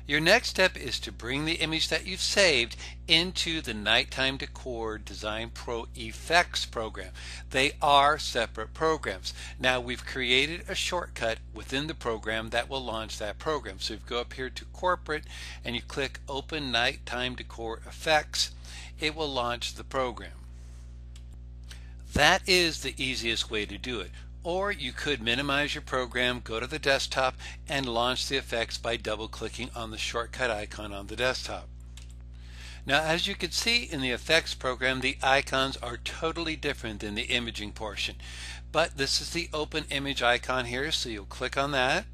Your next step is to bring the image that you've saved into the Nighttime Decor Design Pro Effects program. They are separate programs. Now we've created a shortcut within the program that will launch that program. So if you go up here to Corporate and you click Open Nighttime Decor Effects, it will launch the program. That is the easiest way to do it. Or you could minimize your program, go to the desktop, and launch the effects by double-clicking on the shortcut icon on the desktop. Now, as you can see in the effects program, the icons are totally different than the imaging portion. But this is the open image icon here, so you'll click on that.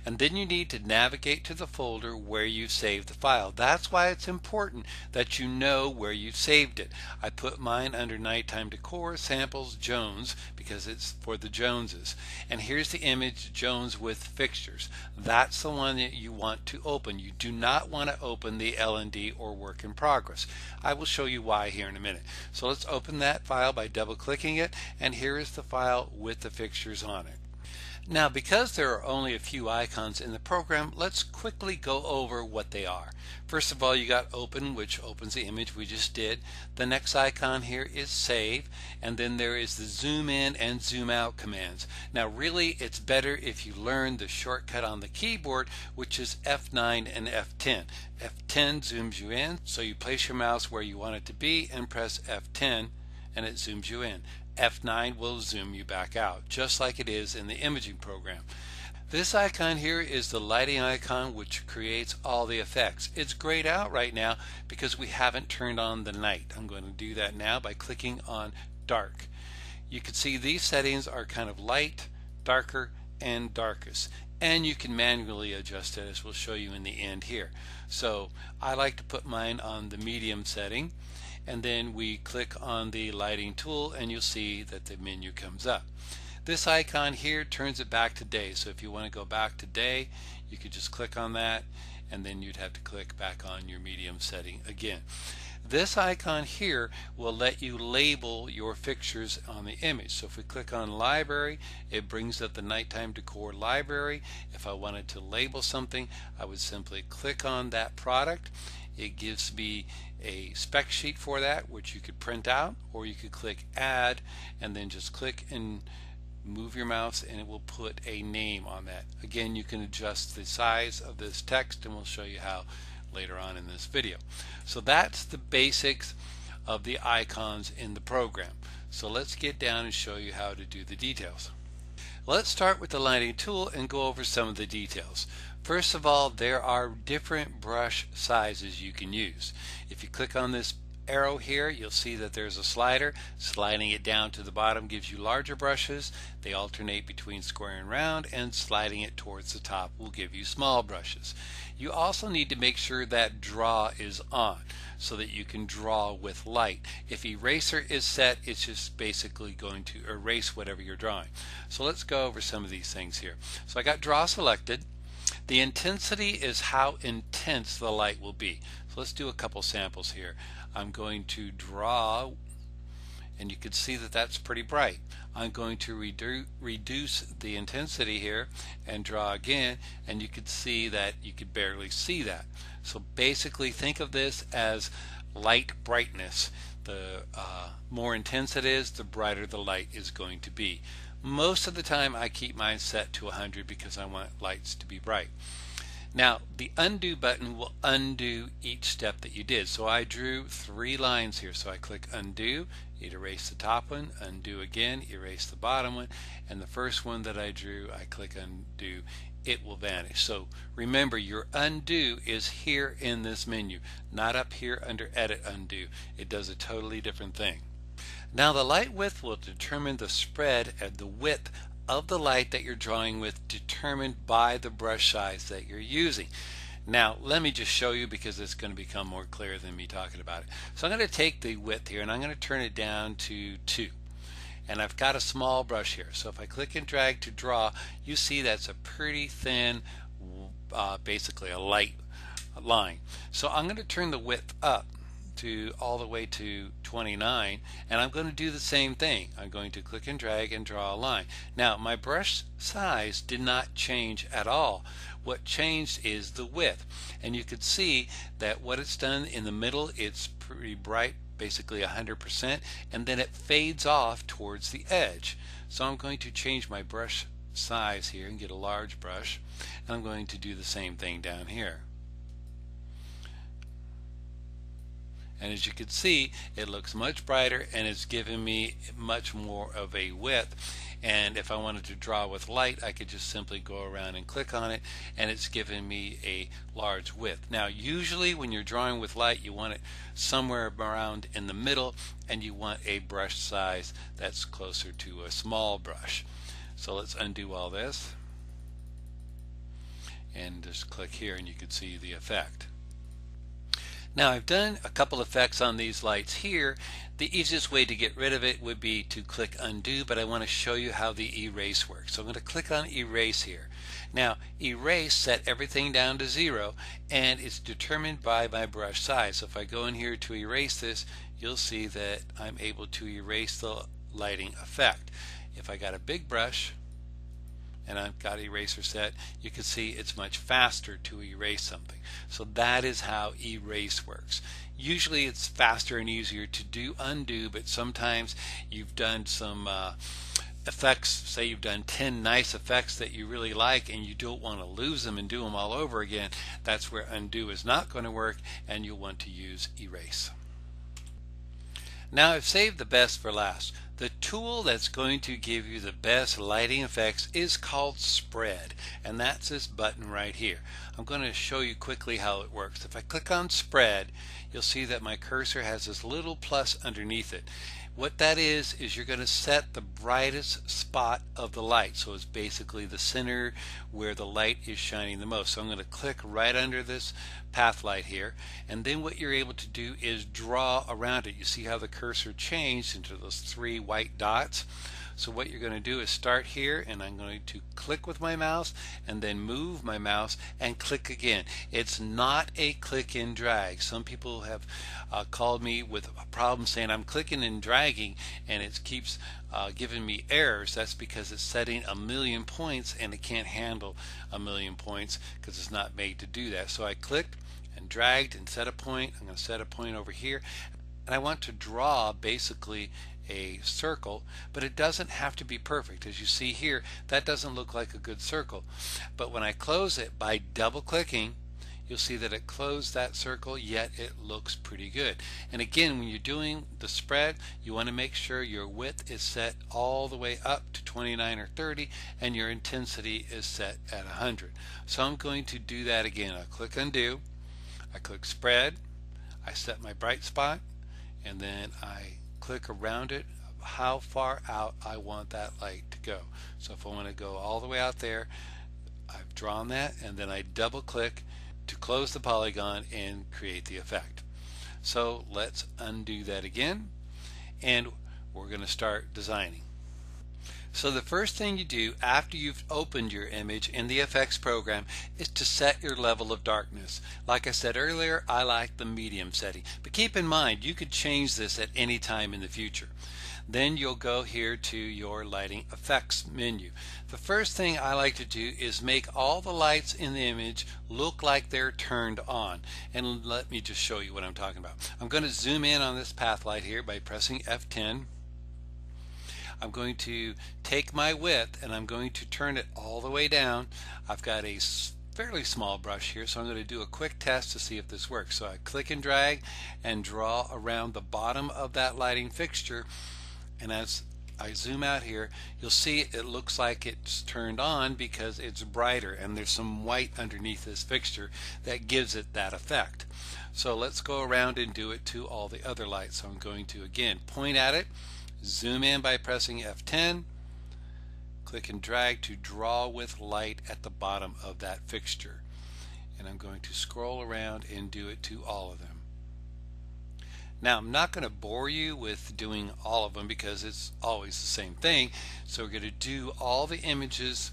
And then you need to navigate to the folder where you saved the file. That's why it's important that you know where you saved it. I put mine under Nighttime Decor Samples Jones because it's for the Joneses. And here's the image, Jones with fixtures. That's the one that you want to open. You do not want to open the L&D or work in progress. I will show you why here in a minute. So let's open that file by double clicking it, and here is the file with the fixtures on it. Now, because there are only a few icons in the program, let's quickly go over what they are. First of all, you got Open, which opens the image we just did. The next icon here is Save, and then there is the Zoom In and Zoom Out commands. Now, really, it's better if you learn the shortcut on the keyboard, which is F9 and F10. F10 zooms you in, so you place your mouse where you want it to be and press F10, and it zooms you in. F9 will zoom you back out, just like it is in the imaging program. This icon here is the lighting icon, which creates all the effects. It's grayed out right now because we haven't turned on the night. I'm going to do that now by clicking on dark. You can see these settings are kind of light, darker, and darkest. And you can manually adjust it, as we'll show you in the end here. So I like to put mine on the medium setting. And then we click on the lighting tool and you'll see that the menu comes up. This icon here turns it back to day, so if you want to go back to day, you could just click on that, and then you'd have to click back on your medium setting again. This icon here will let you label your fixtures on the image. So if we click on Library, it brings up the Nighttime Decor library. If I wanted to label something, I would simply click on that product. It gives me a spec sheet for that, which you could print out, or you could click Add and then just click and move your mouse and it will put a name on that. Again, you can adjust the size of this text, and we'll show you how later on in this video. So that's the basics of the icons in the program. So let's get down and show you how to do the details. Let's start with the lighting tool and go over some of the details. First of all, there are different brush sizes you can use. If you click on this arrow here, you'll see that there's a slider. Sliding it down to the bottom gives you larger brushes. They alternate between square and round, and sliding it towards the top will give you small brushes. You also need to make sure that draw is on so that you can draw with light. If eraser is set, it's just basically going to erase whatever you're drawing. So let's go over some of these things here. So I got draw selected. The intensity is how intense the light will be. So let's do a couple samples here. I'm going to draw, and you can see that that's pretty bright. I'm going to reduce the intensity here and draw again, and you can see that you could barely see that. So basically think of this as light brightness. The more intense it is, the brighter the light is going to be. Most of the time I keep mine set to 100 because I want lights to be bright. Now the undo button will undo each step that you did. So I drew 3 lines here. So I click undo, it erased the top one, undo again, erase the bottom one, and the first one that I drew, I click undo, it will vanish. So remember, your undo is here in this menu, not up here under edit undo. It does a totally different thing. Now the light width will determine the spread and the width of the light that you're drawing with, determined by the brush size that you're using. Now let me just show you, because it's going to become more clear than me talking about it. So I'm going to take the width here and I'm going to turn it down to 2. And I've got a small brush here. So if I click and drag to draw, you see that's a pretty thin, basically a light line. So I'm going to turn the width up to all the way to 29, and I'm going to do the same thing. I'm going to click and drag and draw a line. Now my brush size did not change at all. What changed is the width, and you could see that what it's done in the middle, it's pretty bright, basically 100%, and then it fades off towards the edge. So I'm going to change my brush size here and get a large brush, and I'm going to do the same thing down here. And as you can see, it looks much brighter and it's giving me much more of a width. And if I wanted to draw with light, I could just simply go around and click on it, and it's giving me a large width. Now usually when you're drawing with light, you want it somewhere around in the middle, and you want a brush size that's closer to a small brush. So let's undo all this and just click here, and you can see the effect. Now I've done a couple effects on these lights here. The easiest way to get rid of it would be to click undo, but I want to show you how the erase works. So I'm going to click on erase here. Now erase set everything down to 0, and it's determined by my brush size. So if I go in here to erase this, you'll see that I'm able to erase the lighting effect. If I got a big brush and I've got eraser set, you can see it's much faster to erase something. So that is how erase works. Usually it's faster and easier to do undo, but sometimes you've done some effects, say you've done 10 nice effects that you really like and you don't want to lose them and do them all over again. That's where undo is not going to work, and you'll want to use erase. Now I've saved the best for last. The tool that's going to give you the best lighting effects is called Spread, and that's this button right here. I'm going to show you quickly how it works. If I click on Spread, you'll see that my cursor has this little plus underneath it. What that is you're going to set the brightest spot of the light. So it's basically the center where the light is shining the most. So I'm going to click right under this path light here, and then what you're able to do is draw around it. You see how the cursor changed into those 3 white dots? So what you're going to do is start here, and I'm going to click with my mouse and then move my mouse and click again. It's not a click and drag. Some people have called me with a problem saying I'm clicking and dragging and it keeps giving me errors. That's because it's setting 1,000,000 points and it can't handle 1,000,000 points because it's not made to do that. So I clicked and dragged and set a point. I'm going to set a point over here, and I want to draw basically a circle, but it doesn't have to be perfect. As you see here, that doesn't look like a good circle, but when I close it by double clicking, you'll see that it closed that circle, yet it looks pretty good. And again, when you're doing the spread, you want to make sure your width is set all the way up to 29 or 30 and your intensity is set at 100. So I'm going to do that again. I'll click undo, I click spread, I set my bright spot, and then I click around it how far out I want that light to go. So if I want to go all the way out there, I've drawn that, and then I double click to close the polygon and create the effect. So let's undo that again, and we're going to start designing. So the first thing you do after you've opened your image in the effects program is to set your level of darkness. Like I said earlier, I like the medium setting, but keep in mind you could change this at any time in the future. Then you'll go here to your lighting effects menu. The first thing I like to do is make all the lights in the image look like they're turned on. And let me just show you what I'm talking about. I'm going to zoom in on this path light here by pressing F10. I'm going to take my width and I'm going to turn it all the way down. I've got a fairly small brush here, so I'm going to do a quick test to see if this works. So I click and drag and draw around the bottom of that lighting fixture, and as I zoom out here, you'll see it looks like it's turned on because it's brighter and there's some white underneath this fixture that gives it that effect. So let's go around and do it to all the other lights. So I'm going to again point at it, zoom in by pressing F10, click and drag to draw with light at the bottom of that fixture, and I'm going to scroll around and do it to all of them. Now I'm not going to bore you with doing all of them because it's always the same thing, so we're going to do all the images,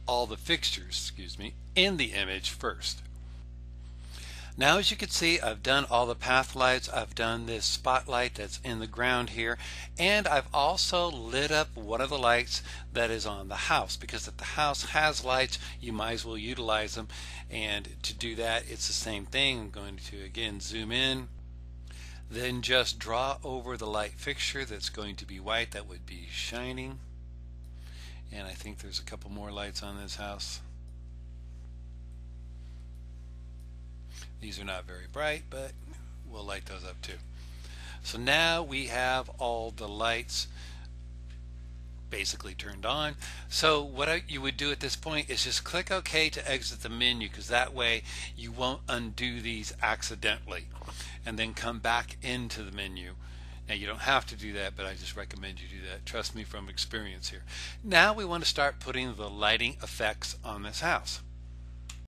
all the fixtures, excuse me, in the image first. Now as you can see, I've done all the path lights, I've done this spotlight that's in the ground here, and I've also lit up one of the lights that is on the house, because if the house has lights, you might as well utilize them. And to do that, it's the same thing. I'm going to again zoom in, then just draw over the light fixture that's going to be white, that would be shining. And I think there's a couple more lights on this house. These are not very bright, but we'll light those up too. So now we have all the lights basically turned on. So what you would do at this point is just click OK to exit the menu, because that way you won't undo these accidentally, and then come back into the menu. Now you don't have to do that, but I just recommend you do that. Trust me from experience here. Now we want to start putting the lighting effects on this house.